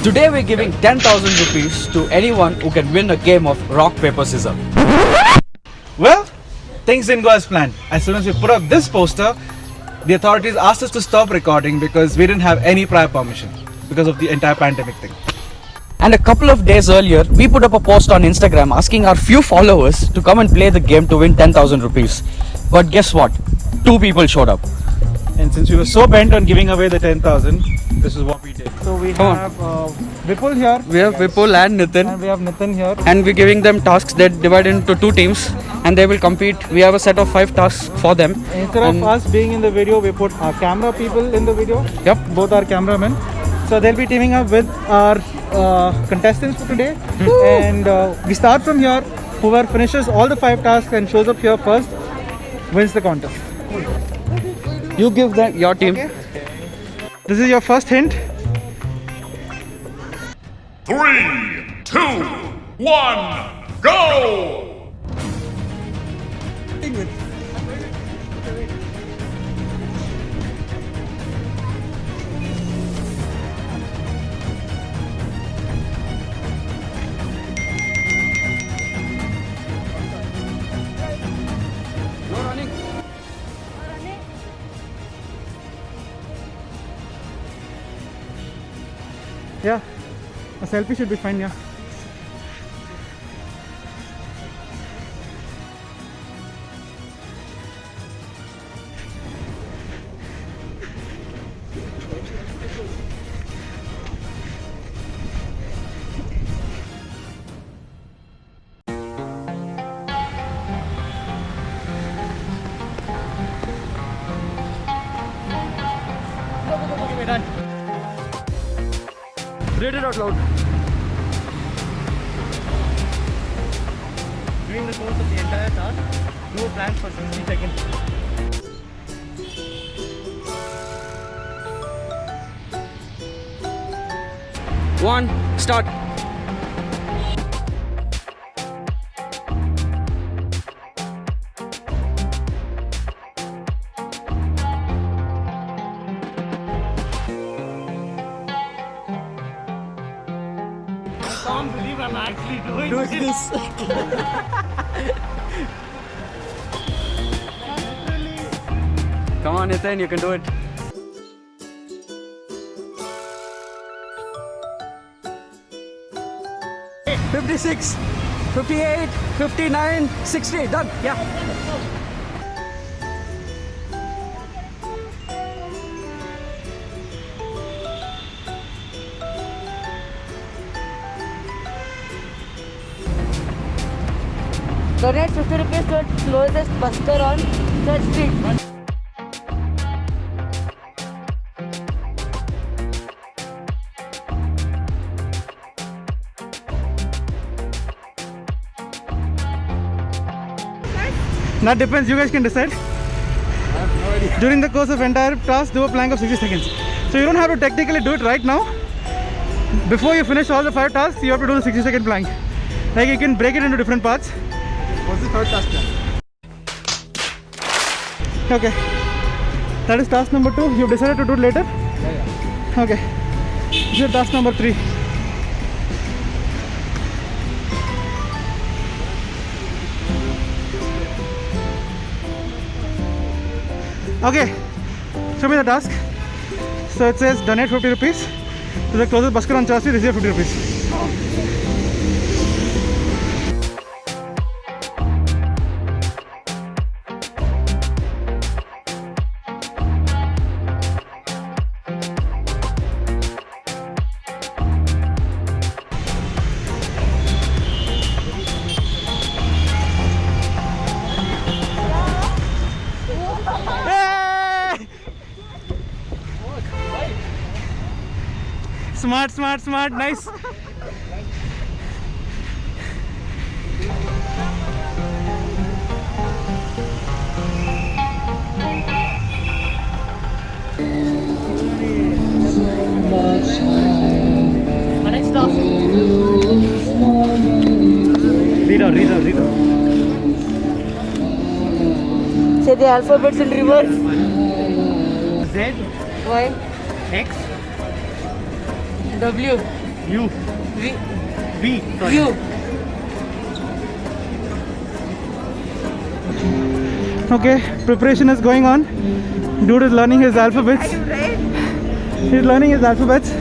Today we're giving 10,000 rupees to anyone who can win a game of rock, paper, scissors. Well, things didn't go as planned. As soon as we put up this poster, the authorities asked us to stop recording because we didn't have any prior permission because of the entire pandemic thing. And a couple of days earlier, we put up a post on Instagram asking our few followers to come and play the game to win 10,000 rupees. But guess what? 2 people showed up. And since we were so bent on giving away the 10,000, this is what we did. So we Come on. have Vipul here. We have Vipul and Nitin. And we have Nitin here. And we're giving them tasks that divide into 2 teams and they will compete. We have a set of 5 tasks for them. Instead of us being in the video, we put our camera people in the video. Yep. Both our cameramen. So they'll be teaming up with our contestants for today. And we start from here. Whoever finishes all the 5 tasks and shows up here first wins the contest. You give them your team. Okay. This is your first hint. 3, 2, 1, go! Yeah, a selfie should be fine, yeah. Read it out loud. During the course of the entire task, no plans for 60 seconds. One, start. I can't believe I'm actually doing this. Come on, Nitin, you can do it. "56, 58, 59, 60. Done. Yeah. Donate 50 rupees to its closest busker on Church Street. That depends, you guys can decide. During the course of entire task, do a plank of 60 seconds. So you don't have to technically do it right now. Before you finish all the 5 tasks, you have to do the 60-second plank. Like you can break it into different parts. What's the third task then? Okay. That is task number 2. You've decided to do it later? Yeah. Okay. This is task number 3. Okay, show me the task. So it says donate 50 rupees to the closest busker on Church Street, receive 50 rupees. Smart, smart, smart, nice. Next task. Read out. Say the alphabets in reverse. Z, Y, X, W, You. V. V. View. Okay, preparation is going on. Dude is learning his alphabets. He's learning his alphabets.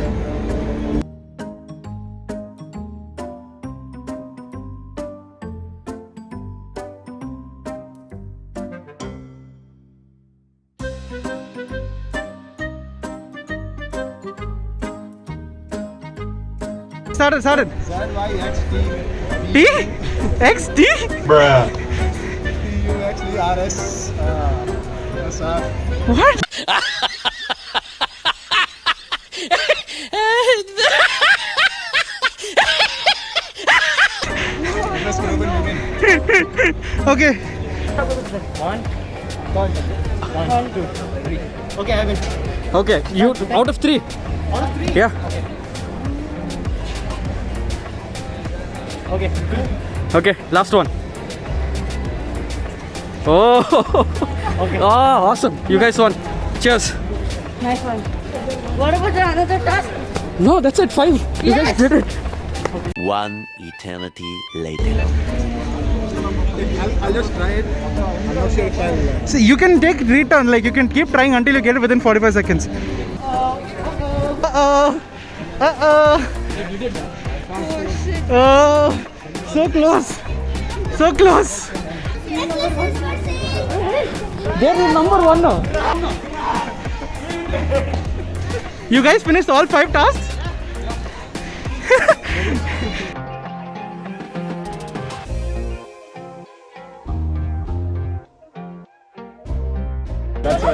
Started. T? X? T? Bruh. What? Okay. Okay, I will. Okay, you out of 3. Yeah. Okay. Okay, last one. Oh. Okay. Oh, awesome. You guys won. Cheers. Nice one. What about the another task? No, that's it. 5. You guys did it. One eternity later. I'll just try it. I'm not sure if I'll. So you can take return, like you can keep trying until you get it within 45 seconds. Uh-oh. Uh-oh. Oh, so close. So close. They're in number 1 now. You guys finished all 5 tasks?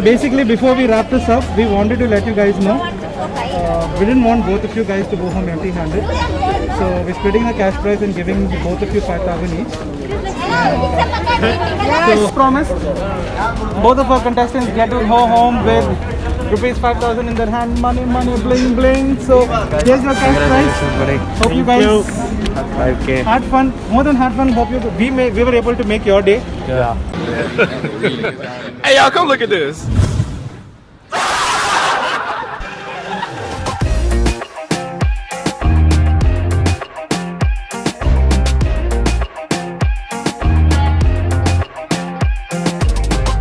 Basically, before we wrap this up, we wanted to let you guys know we didn't want both of you guys to go home empty-handed. So we're splitting the cash prize and giving both of you 5,000 each. So promise, both of our contestants get to go home with rupees 5,000 in their hand, money, bling, bling. So here's your cash prize. Hope you guys had fun. More than had fun, hope we were able to make your day. Hey, y'all, come look at this.